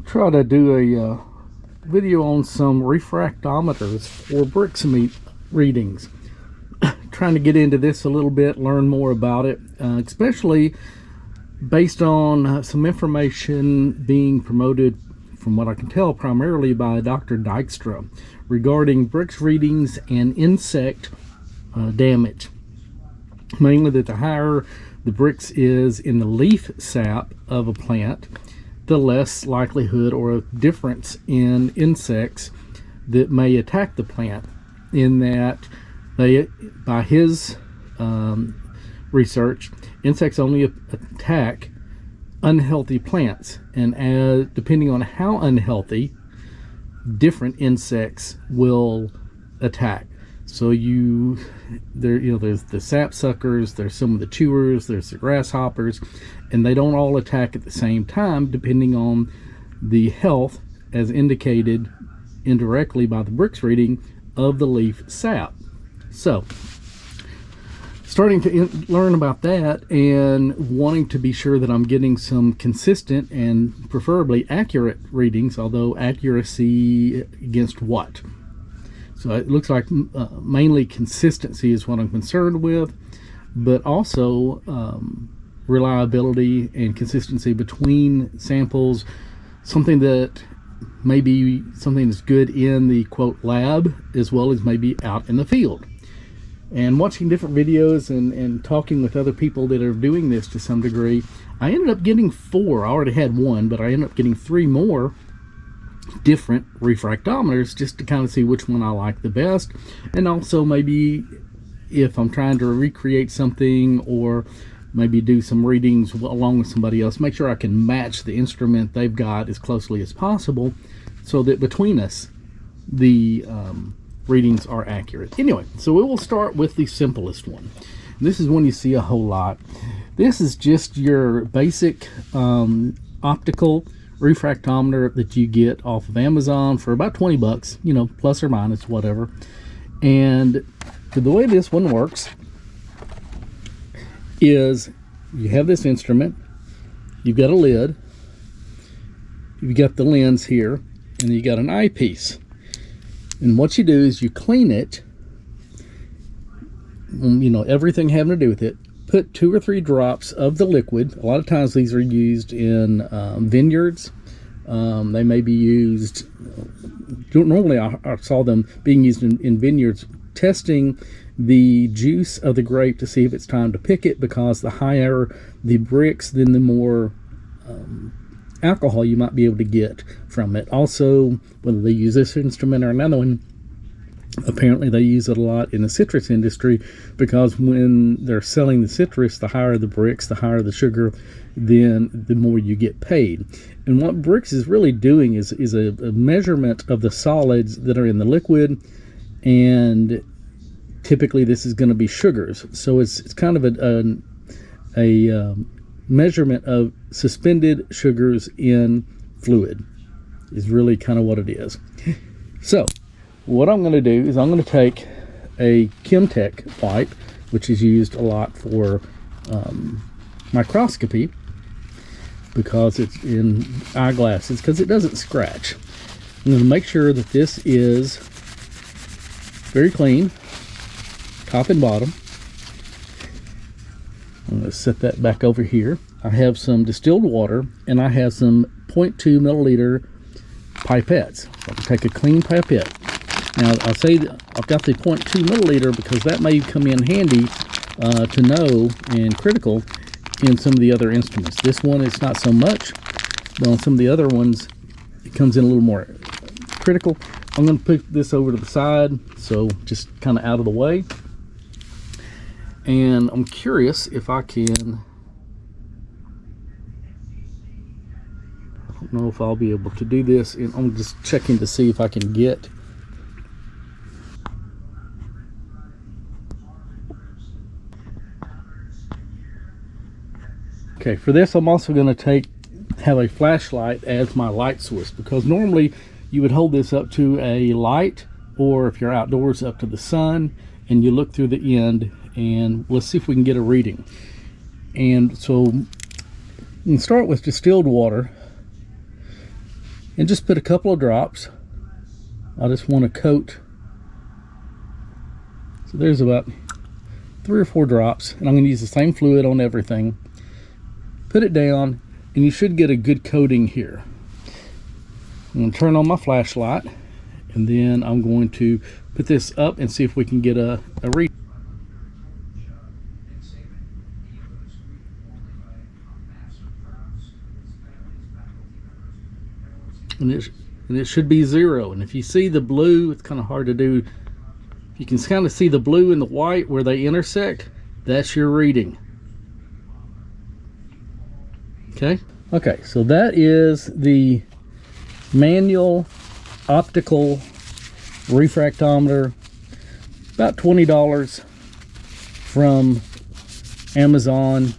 Try to do a video on some refractometers for Brix readings. Trying to get into this a little bit, learn more about it, especially based on some information being promoted, from what I can tell, primarily by Dr. Dykstra regarding Brix readings and insect damage. Mainly that the higher the Brix is in the leaf sap of a plant, the less likelihood or a difference in insects that may attack the plant, in that they, by his research, insects only attack unhealthy plants, and depending on how unhealthy, different insects will attack. So there's the sap suckers, there's some of the chewers, there's the grasshoppers, and they don't all attack at the same time depending on the health, as indicated indirectly by the Brix reading, of the leaf sap. So starting to learn about that and wanting to be sure that I'm getting some consistent and preferably accurate readings, although accuracy against what? So it looks like mainly consistency is what I'm concerned with, but also reliability and consistency between samples, something that maybe something that's good in the quote lab as well as maybe out in the field. And watching different videos and talking with other people that are doing this to some degree, I ended up getting 4. I already had 1, but I ended up getting 3 more different refractometers just to kind of see which one I like the best. And also maybe if I'm trying to recreate something or maybe do some readings along with somebody else, make sure I can match the instrument they've got as closely as possible so that between us the readings are accurate. Anyway, so we will start with the simplest one. This is one you see a whole lot. This is just your basic optical refractometer that you get off of Amazon for about 20 bucks, you know, plus or minus, whatever. And the way this one works is you have this instrument, you've got a lid, you've got the lens here, and you got an eyepiece. And what you do is you clean it, you know, everything having to do with it. Put 2 or 3 drops of the liquid. A lot of times these are used in vineyards. They may be used, normally I saw them being used in vineyards, testing the juice of the grape to see if it's time to pick it, because the higher the Brix, then the more alcohol you might be able to get from it. Also, whether they use this instrument or another one, apparently they use it a lot in the citrus industry, because when they're selling the citrus, the higher the Brix, the higher the sugar, then the more you get paid. And what Brix is really doing is a measurement of the solids that are in the liquid, and typically this is going to be sugars. So it's kind of a measurement of suspended sugars in fluid is really kind of what it is. So what I'm going to do is I'm going to take a Chemtech wipe, which is used a lot for microscopy, because it's in eyeglasses, because it doesn't scratch. I'm going to make sure that this is very clean, top and bottom. I'm going to set that back over here. I have some distilled water, and I have some 0.2 milliliter pipettes. So I'll take a clean pipette. Now I'll say that I've got the 0.2 milliliter because that may come in handy to know, and critical in some of the other instruments. This one it's not so much, but on some of the other ones it comes in a little more critical. I'm going to put this over to the side, so just kind of out of the way. And I'm curious if I can, I don't know if I'll be able to do this, and I'm just checking to see if I can get okay. For this, I'm also going to have a flashlight as my light source, because normally you would hold this up to a light, or if you're outdoors, up to the sun, and you look through the end, and let's see if we can get a reading. And so we can start with distilled water. and just put a couple of drops. I just want to coat. So there's about 3 or 4 drops, and I'm going to use the same fluid on everything. Put it down, and you should get a good coating here. I'm going to turn on my flashlight, and then I'm going to put this up and see if we can get a read. And it should be 0. And if you see the blue, it's kind of hard to do. You can kind of see the blue and the white where they intersect. That's your reading. Okay, so that is the manual optical refractometer, about $20 from Amazon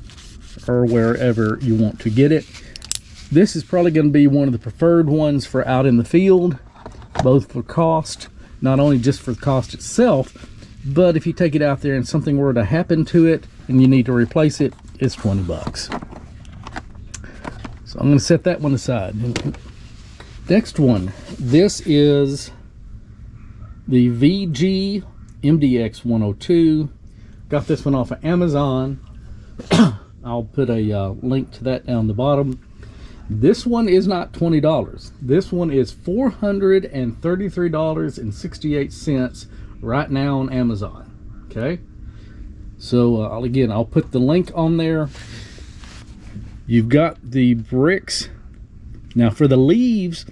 or wherever you want to get it. This is probably going to be one of the preferred ones for out in the field, both for cost, not only just for the cost itself, but if you take it out there and something were to happen to it and you need to replace it, it's 20 bucks. So I'm going to set that one aside. Next one, this is the VG MDX 102. Got this one off of Amazon. I'll put a link to that down the bottom. This one is not $20. This one is $433.68 right now on Amazon. Okay, so I'll put the link on there. You've got the Brix. Now for the leaves,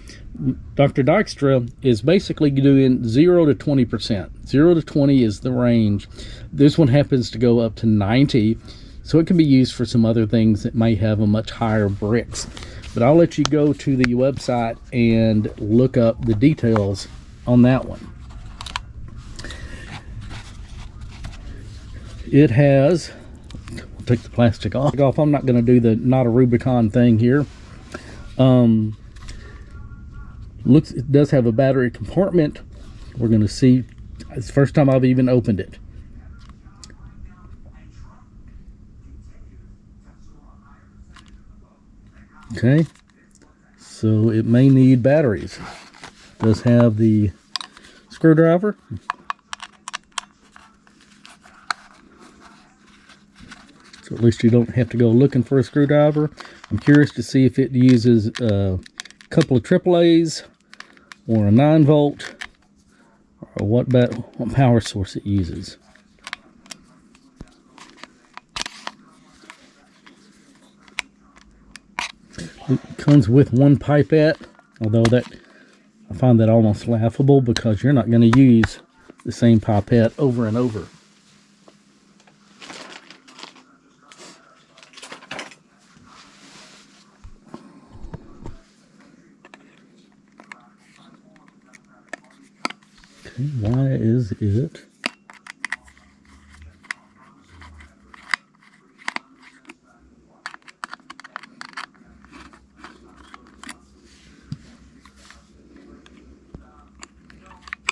Dr. Dykstra is basically doing 0 to 20%. 0 to 20 is the range. This one happens to go up to 90, so it can be used for some other things that may have a much higher Brix. But I'll let you go to the website and look up the details on that one. It has, we'll take the plastic off. I'm not going to do the not a Rubicon thing here. It does have a battery compartment. We're going to see. It's the first time I've even opened it. Okay, so it may need batteries. It does have the screwdriver. So at least you don't have to go looking for a screwdriver. I'm curious to see if it uses a couple of AAAs or a 9-volt, or what power source it uses. It comes with one pipette, although I find that almost laughable because you're not going to use the same pipette over and over. Okay, why is it?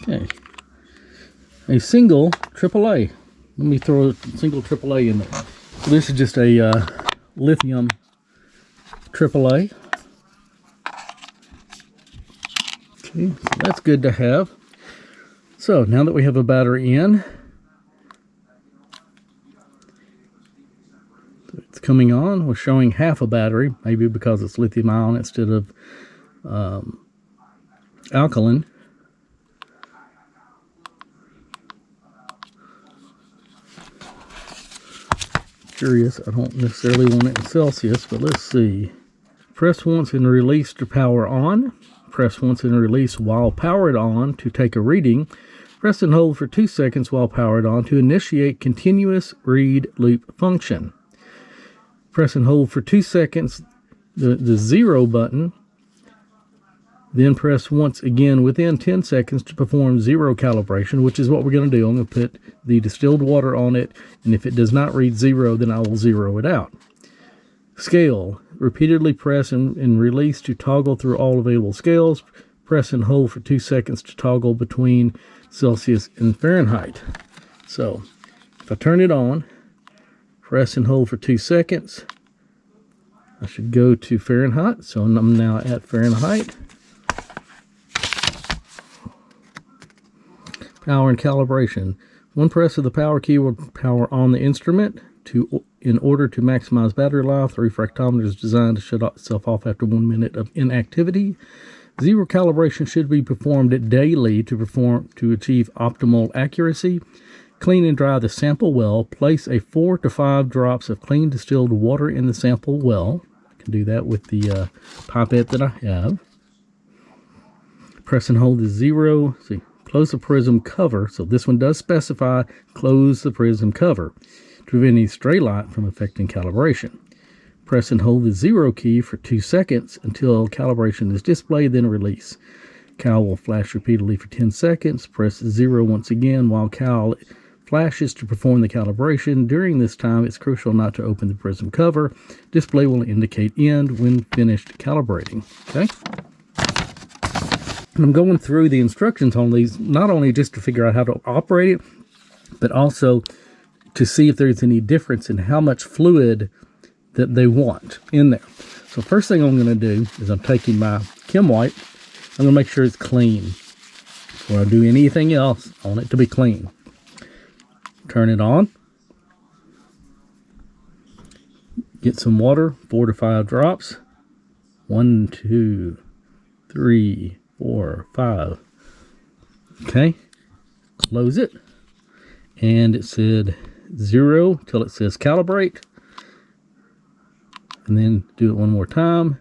Okay, a single AAA. Let me throw a single AAA in there. So this is just a lithium AAA. Okay, so that's good to have. So now that we have a battery in, it's coming on. We're showing half a battery, maybe because it's lithium ion instead of alkaline. Curious, I don't necessarily want it in Celsius, but let's see. Press once and release to power on. Press once and release while powered on to take a reading. Press and hold for 2 seconds while powered on to initiate continuous read loop function. Press and hold for 2 seconds the 0 button. Then press once again within 10 seconds to perform 0 calibration, which is what we're going to do. I'm going to put the distilled water on it, and if it does not read 0, then I will 0 it out. Scale. Repeatedly press and release to toggle through all available scales. Press and hold for 2 seconds to toggle between Celsius and Fahrenheit. So, if I turn it on, press and hold for 2 seconds, I should go to Fahrenheit. So I'm now at Fahrenheit. Power and calibration. One press of the power key will power on the instrument. In order to maximize battery life, the refractometer is designed to shut itself off after 1 minute of inactivity. Zero calibration should be performed daily to achieve optimal accuracy. Clean and dry the sample well. Place a 4 to 5 drops of clean distilled water in the sample well. I can do that with the pipette that I have. Press and hold the zero. See, close the prism cover. So this one does specify close the prism cover to prevent any stray light from affecting calibration. Press and hold the 0 key for 2 seconds until calibration is displayed, then release. Cal will flash repeatedly for 10 seconds. Press 0 once again while cal flashes to perform the calibration. During this time, it's crucial not to open the prism cover. Display will indicate end when finished calibrating. Okay. And I'm going through the instructions on these, not only just to figure out how to operate it, but also to see if there's any difference in how much fluid that they want in there. So first thing I'm going to do is I'm taking my Chem White. I'm going to make sure it's clean. Before I do anything else, I want it to be clean. Turn it on. Get some water, 4 to 5 drops. 1, 2, 3, 4, 5. Okay. Close it. And it said 0 till it says calibrate. And then do it one more time.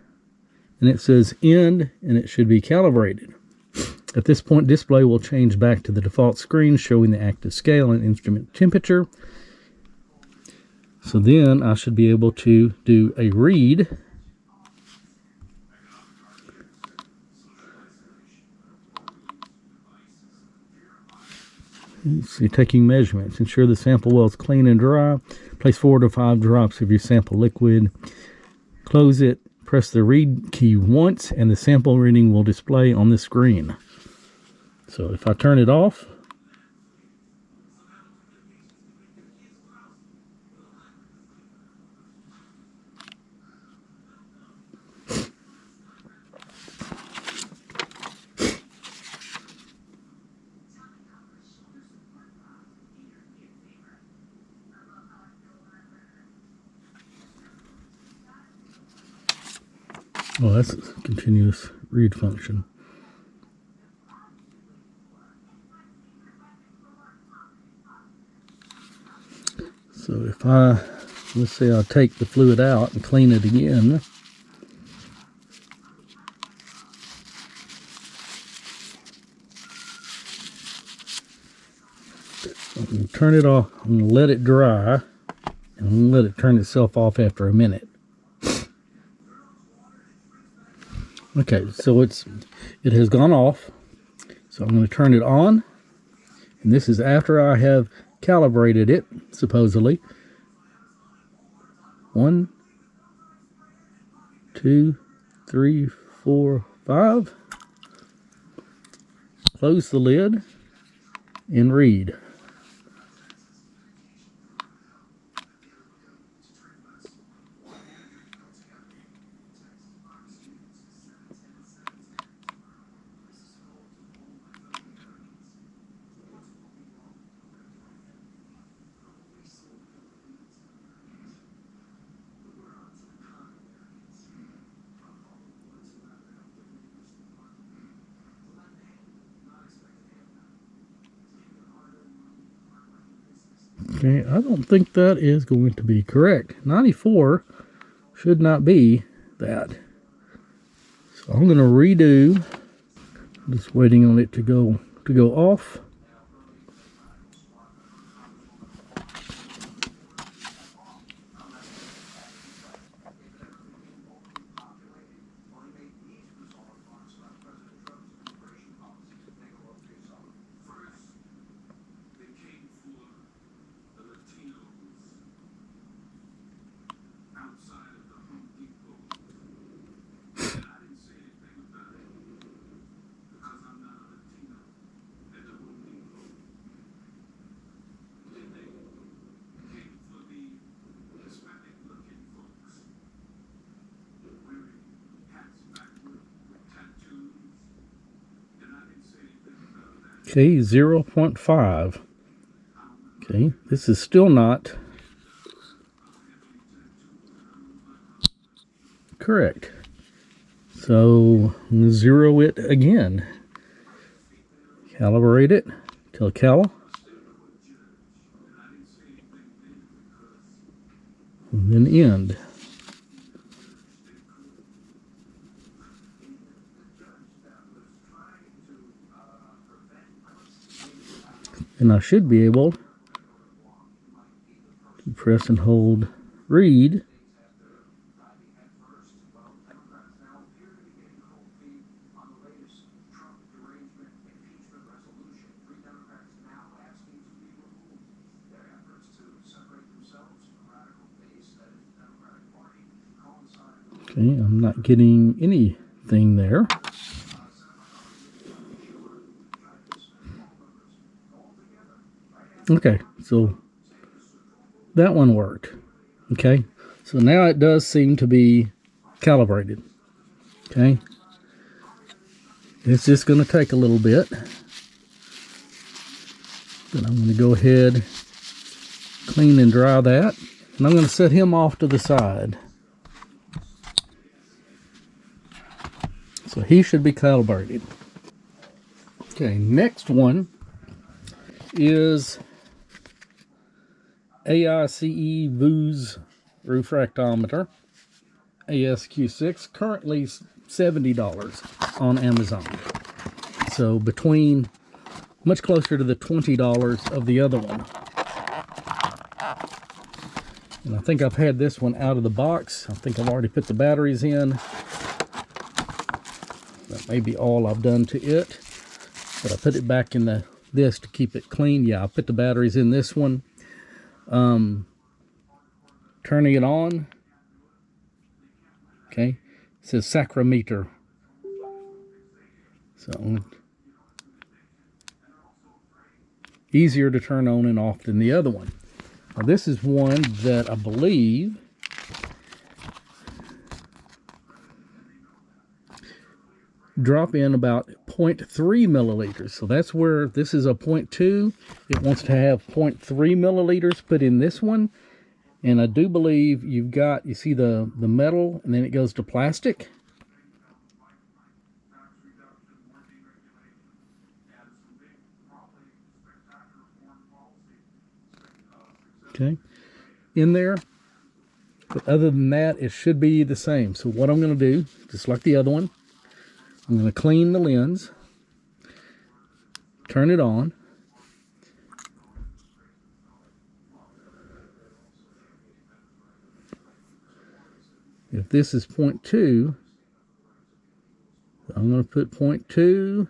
And it says end, and it should be calibrated. At this point, display will change back to the default screen showing the active scale and instrument temperature. So then I should be able to do a read. See, taking measurements. Ensure the sample well is clean and dry. Place 4 to 5 drops of your sample liquid. Close it. Press the read key once, and the sample reading will display on the screen. So if I turn it off, oh, that's a continuous read function. So if let's say I take the fluid out and clean it again. I'm going to turn it off. I'm going to let it dry, and I'm going to let it turn itself off after a minute. Okay, so it has gone off. So I'm going to turn it on, and this is after I have calibrated it, supposedly. 1, 2, 3, 4, 5. Close the lid and read. Okay, I don't think that is going to be correct. 94 should not be that. So I'm going to redo. Just waiting on it to go off. Okay, 0.5. Okay, this is still not correct. So I'm going to zero it again. Calibrate it. Tell cal. And then end. And I should be able to press and hold read. Okay, I'm not getting anything there. Okay, so that one worked. Okay, so now it does seem to be calibrated. Okay, it's just going to take a little bit. Then I'm going to go ahead, clean and dry that, and I'm going to set him off to the side. So he should be calibrated. Okay, next one is AICE VUS refractometer ASQ6, currently $70 on Amazon. So between much closer to the $20 of the other one. And I think I've had this one out of the box. I think I've already put the batteries in. That may be all I've done to it. But I put it back in this to keep it clean. Yeah, I put the batteries in this one. Turning it on. Okay. It says Refractometer. So easier to turn on and off than the other one. Now this is one that I believe drop in about 0.3 milliliters. So that's where this is a 0.2. It wants to have 0.3 milliliters put in this one. And I do believe you've got, you see the metal, and then it goes to plastic. Okay, in there. But other than that, it should be the same. So what I'm going to do, just like the other one, I'm going to clean the lens, turn it on. If this is 0.2, I'm going to put 0.2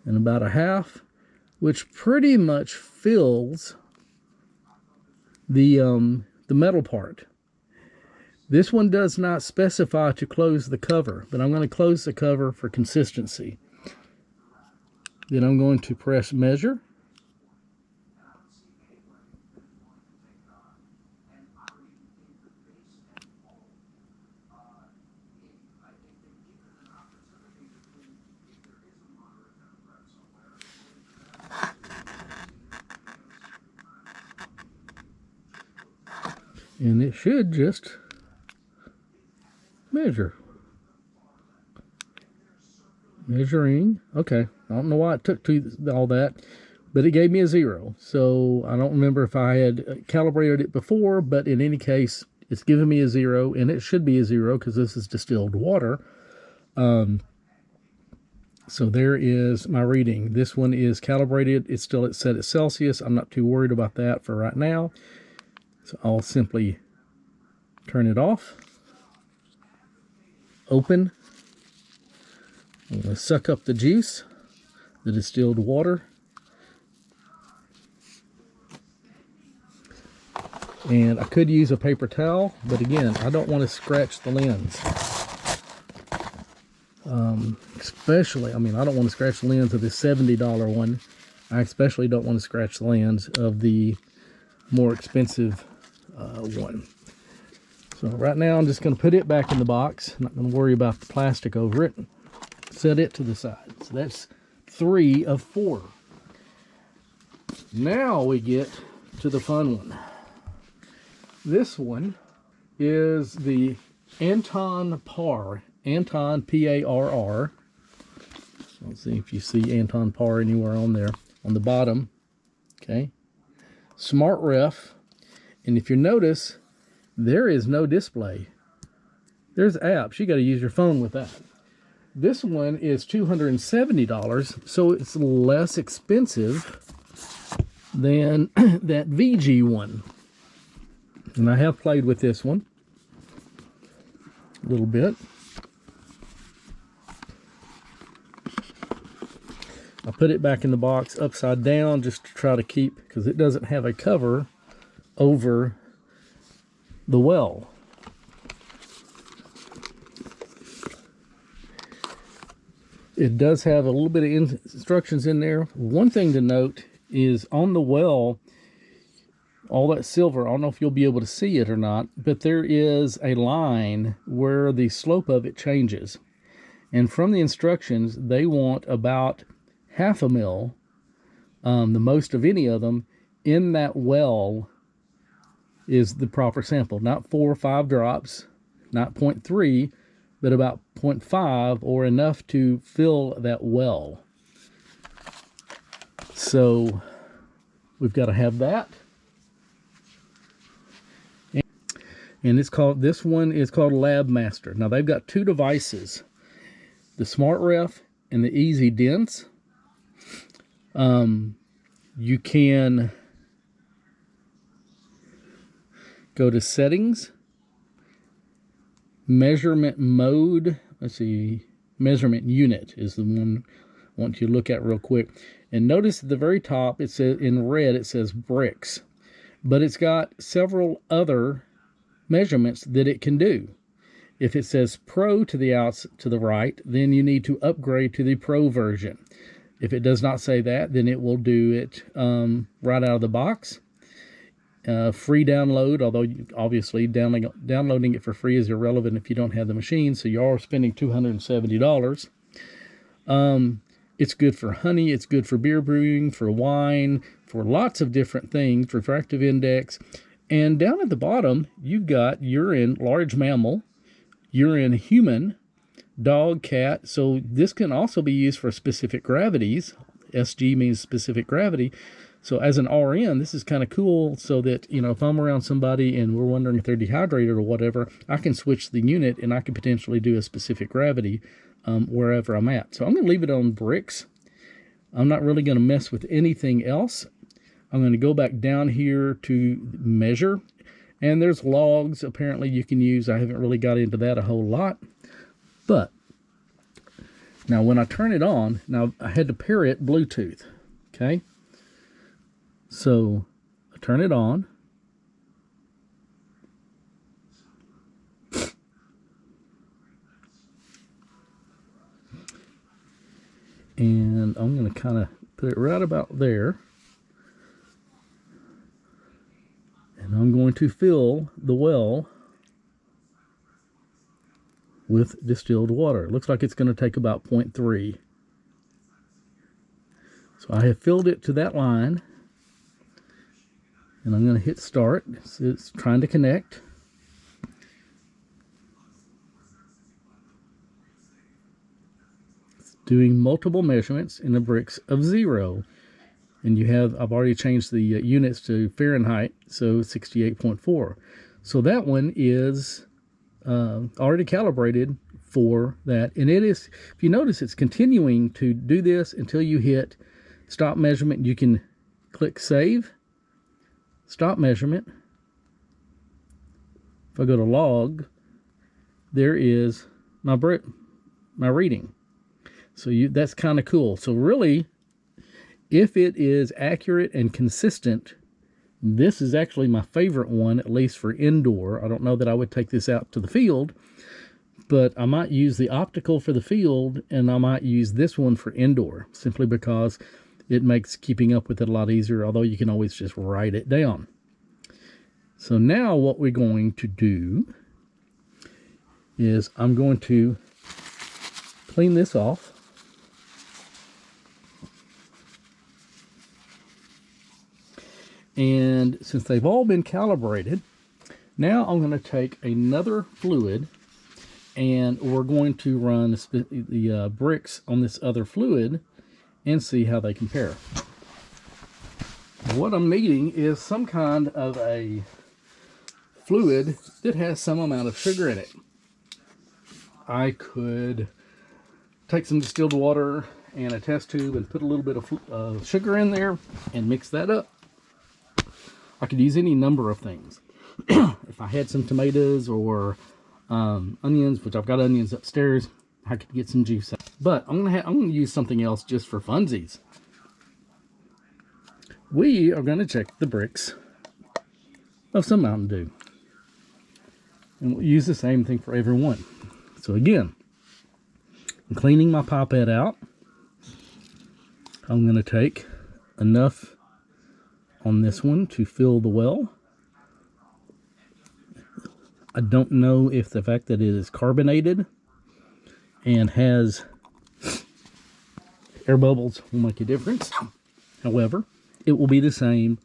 and about a half, which pretty much fills the metal part. This one does not specify to close the cover, but I'm going to close the cover for consistency. Then I'm going to press measure. And it should just measure. Measuring. Okay. I don't know why it took all that, but it gave me a 0. So I don't remember if I had calibrated it before, but in any case, it's giving me a 0, and it should be a 0 because this is distilled water. So there is my reading. This one is calibrated. It's still set at Celsius. I'm not too worried about that for right now. So I'll simply turn it off, open. I'm going to suck up the juice, the distilled water. And I could use a paper towel, but again, I don't want to scratch the lens. Especially, I mean, I don't want to scratch the lens of this $70 one. I especially don't want to scratch the lens of the more expensive one. So right now I'm just going to put it back in the box. I'm not going to worry about the plastic over it. Set it to the side. So that's 3 of 4. Now we get to the fun one. This one is the Anton Par. Anton, P-A-R-R. So let's see if you see Anton Par anywhere on there. On the bottom. Okay. Smart Ref. And if you notice, there is no display. There's apps. You got to use your phone with that. This one is $270, so it's less expensive than that VG one. And I have played with this one a little bit. I put it back in the box upside down just to try to keep, because it doesn't have a cover over the well. It does have a little bit of instructions in there. One thing to note is on the well, all that silver, I don't know if you'll be able to see it or not, but there is a line where the slope of it changes. And from the instructions, they want about 1/2 mil, the most of any of them, in that well is the proper sample. Not 4 or 5 drops, not 0.3, but about 0.5 or enough to fill that well. So we've got to have that. And it's called, this one is called Lab Master. Now they've got 2 devices, the Smart Ref and the Easy Dense. You can go to settings, measurement mode. Let's see, measurement unit is the one I want you to look at real quick. And notice at the very top, it says in red, it says Brix, but it's got several other measurements that it can do. If it says Pro to the right, then you need to upgrade to the Pro version. If it does not say that, then it will do it right out of the box. Free download, although obviously downloading it for free is irrelevant if you don't have the machine, so you are spending $270. It's good for honey, it's good for beer brewing, for wine, for lots of different things, refractive index. And down at the bottom, you've got urine, large mammal, urine, human, dog, cat. So this can also be used for specific gravities. SG means specific gravity. So as an RN, this is kind of cool, so that, you know, if I'm around somebody and we're wondering if they're dehydrated or whatever, I can switch the unit and I can potentially do a specific gravity wherever I'm at. So I'm going to leave it on Brix. I'm not really going to mess with anything else. I'm going to go back down here to measure, and there's logs apparently you can use. I haven't really got into that a whole lot, but now when I turn it on, now I had to pair it Bluetooth, okay? So I turn it on. And I'm going to kind of put it right about there. And I'm going to fill the well with distilled water. It looks like it's going to take about 0.3. So I have filled it to that line. And I'm going to hit start. It's trying to connect. It's doing multiple measurements in the Brix of 0. And you have, I've already changed the units to Fahrenheit, so 68.4. So that one is already calibrated for that. And it is, if you notice, it's continuing to do this until you hit stop measurement. You can click save. Stop measurement. If I go to log, there is my reading. So that's kind of cool. So really, if it is accurate and consistent, this is actually my favorite one, at least for indoor. I don't know that I would take this out to the field, but I might use the optical for the field, and I might use this one for indoor, simply because it makes keeping up with it a lot easier, although you can always just write it down. So now what we're going to do is I'm going to clean this off. And since they've all been calibrated, now I'm going to take another fluid and we're going to run the Brix on this other fluid and see how they compare. What I'm needing is some kind of a fluid that has some amount of sugar in it. I could take some distilled water and a test tube and put a little bit of sugar in there and mix that up. I could use any number of things. If I had some tomatoes or onions, which I've got onions upstairs, I could get some juice out. But I'm gonna use something else just for funsies. We are gonna check the Brix of some Mountain Dew, and we'll use the same thing for every one. So again, I'm cleaning my pipette out. I'm gonna take enough on this one to fill the well. I don't know if the fact that it is carbonated and has air bubbles will make a difference. However, it will be the same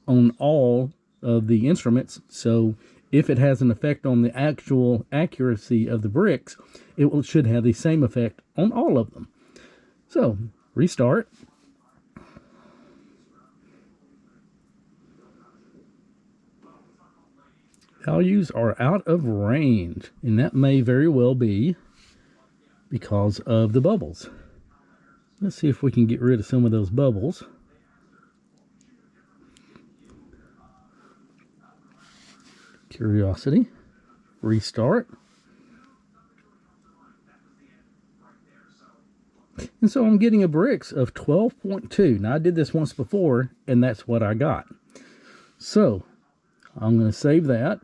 on all of the instruments. So if it has an effect on the actual accuracy of the Brix, it should have the same effect on all of them. So restart. Values are out of range, and that may very well be because of the bubbles. Let's see if we can get rid of some of those bubbles. Curiosity. Restart. And so I'm getting a Brix of 12.2. Now I did this once before, and that's what I got. So I'm going to save that.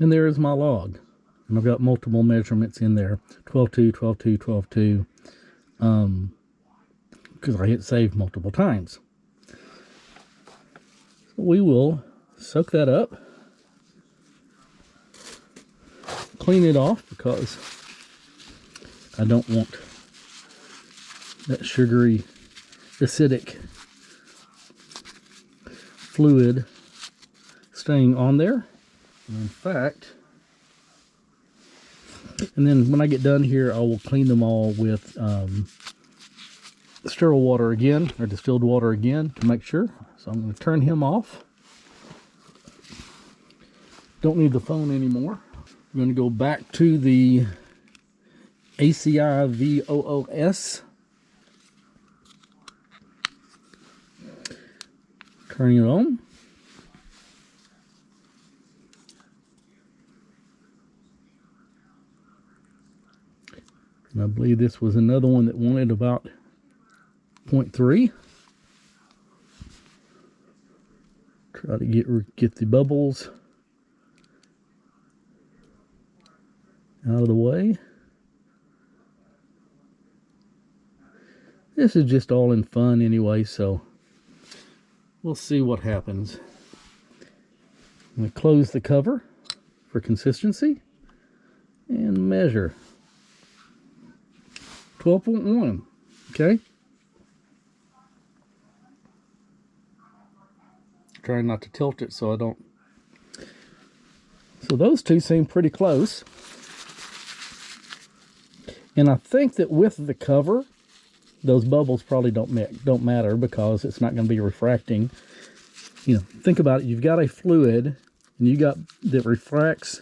And there is my log. And I've got multiple measurements in there. 12.2, 12.2, 12.2. Because I hit save multiple times. So we will soak that up. Clean it off because I don't want that sugary, acidic fluid staying on there. In fact, and then when I get done here, I will clean them all with sterile water again, or distilled water again, to make sure. So I'm going to turn him off. Don't need the phone anymore. I'm going to go back to the ACI VOOS. Turning it on. And I believe this was another one that wanted about 0.3. Try to get the bubbles out of the way. This is just all in fun anyway, so we'll see what happens. I'm going to close the cover for consistency and measure. 12.1, okay? Trying not to tilt it so I don't. So those two seem pretty close. And I think that with the cover, those bubbles probably don't matter because it's not going to be refracting. You know, think about it. You've got a fluid and you got that refracts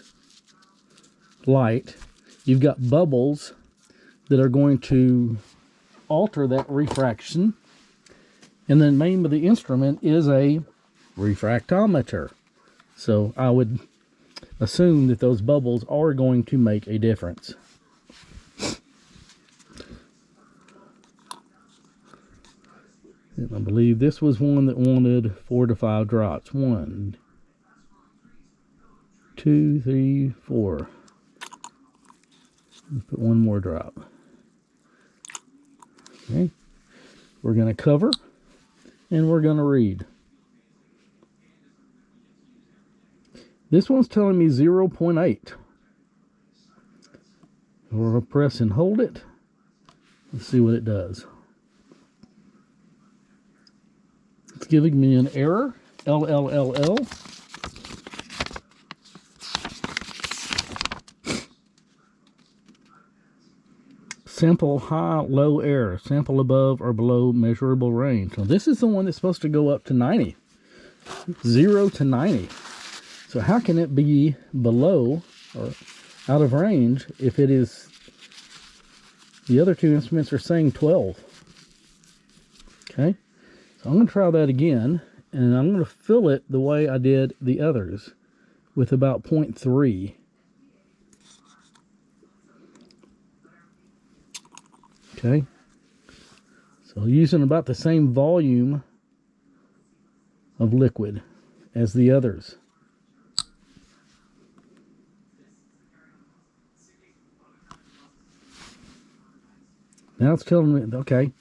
light. You've got bubbles that are going to alter that refraction. And the name of the instrument is a refractometer. So I would assume that those bubbles are going to make a difference. And I believe this was one that wanted 4 to 5 drops. 1, 2, 3, 4. Let's put one more drop. Okay. We're going to cover and we're going to read. This one's telling me 0.8. We'll press and hold it. Let's see what it does. It's giving me an error. LLLL. Sample high, low error. Sample above or below measurable range. So this is the one that's supposed to go up to 90. 0 to 90. So how can it be below or out of range if it is, the other two instruments are saying 12? Okay, so I'm going to try that again, and I'm going to fill it the way I did the others, with about 0.3. Okay, so using about the same volume of liquid as the others. Now it's telling me, okay,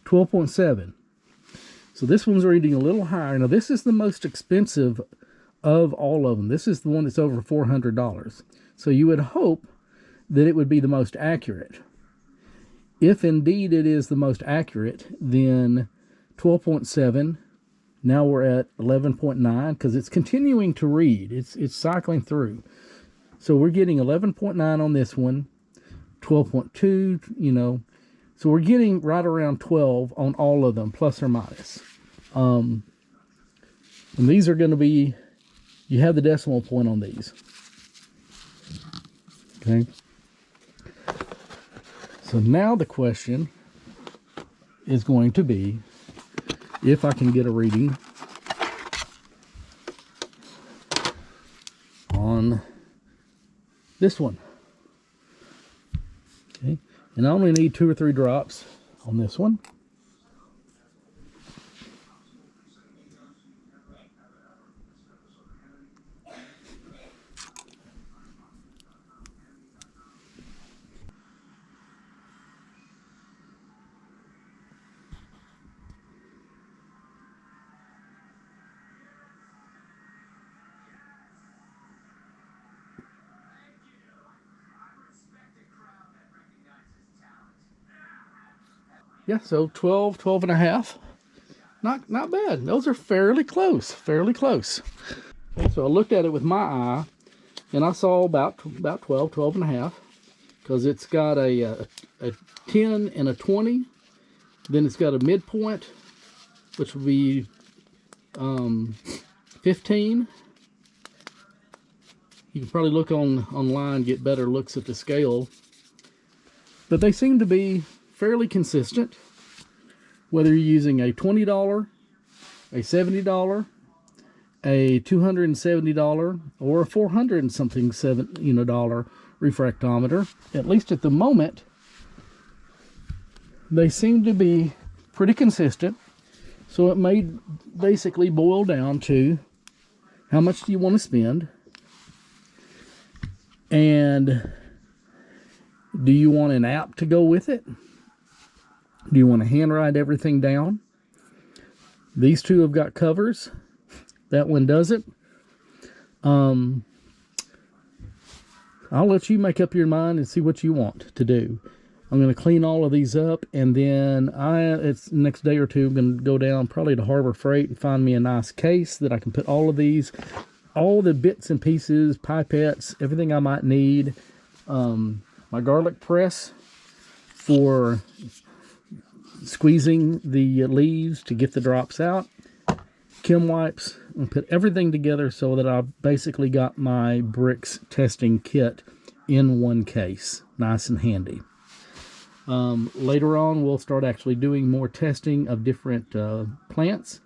12.7. So this one's reading a little higher. Now this is the most expensive of all of them. This is the one that's over $400. So you would hope that it would be the most accurate. If indeed it is the most accurate, then 12.7. Now we're at 11.9 because it's continuing to read. It's cycling through. So we're getting 11.9 on this one, 12.2, you know. So we're getting right around 12 on all of them, plus or minus. And these are going to be, you have the decimal point on these. Okay. So now the question is going to be if I can get a reading on this one. Okay. And I only need 2 or 3 drops on this one. Yeah, so 12, 12 and a half. Not bad. Those are fairly close, fairly close. Okay, so I looked at it with my eye, and I saw about 12, 12 and a half, because it's got a 10 and a 20. Then it's got a midpoint, which would be 15. You can probably look online, get better looks at the scale. But they seem to be fairly consistent, whether you're using a $20, a $70, a $270, or a $400 and something dollar refractometer. At least at the moment, they seem to be pretty consistent. So it may basically boil down to how much do you want to spend, and do you want an app to go with it? Do you want to handwrite everything down? These two have got covers. That one doesn't. I'll let you make up your mind and see what you want to do. I'm going to clean all of these up, and then it's next day or two, I'm going to go down probably to Harbor Freight and find me a nice case that I can put all of these, all the bits and pieces, pipettes, everything I might need. My garlic press for squeezing the leaves to get the drops out. Chem wipes, and put everything together so that I've basically got my Brix testing kit in one case. Nice and handy. Later on, we'll start actually doing more testing of different plants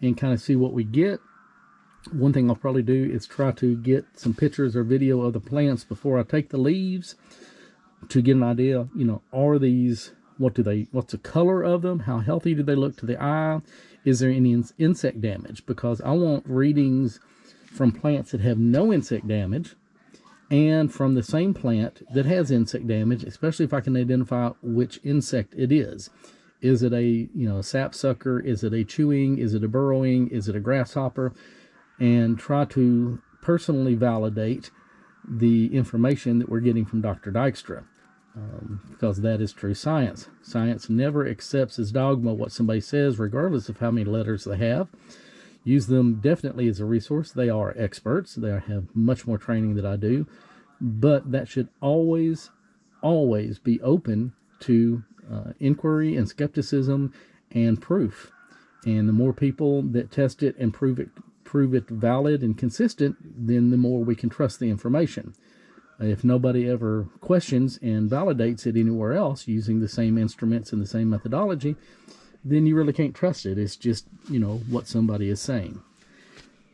and kind of see what we get. One thing I'll probably do is try to get some pictures or video of the plants before I take the leaves to get an idea, you know, are these, what's the color of them? How healthy do they look to the eye? Is there any insect damage? Because I want readings from plants that have no insect damage and from the same plant that has insect damage, especially if I can identify which insect it is. Is it a sapsucker? Is it a chewing? Is it a burrowing? Is it a grasshopper? And try to personally validate the information that we're getting from Dr. Dykstra, because that is true science. Science never accepts as dogma what somebody says, regardless of how many letters they have. Use them definitely as a resource. They are experts. They have much more training than I do, but that should always be open to inquiry and skepticism and proof. And the more people that test it and prove it valid and consistent, then the more we can trust the information. If nobody ever questions and validates it anywhere else using the same instruments and the same methodology, then you really can't trust it. It's just, what somebody is saying.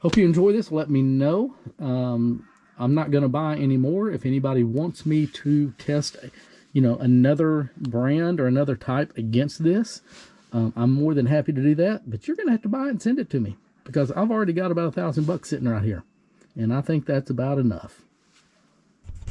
Hope you enjoy this. Let me know. I'm not going to buy any more. If anybody wants me to test, another brand or another type against this, I'm more than happy to do that. But you're going to have to buy it and send it to me, because I've already got about $1,000 sitting right here, and I think that's about enough.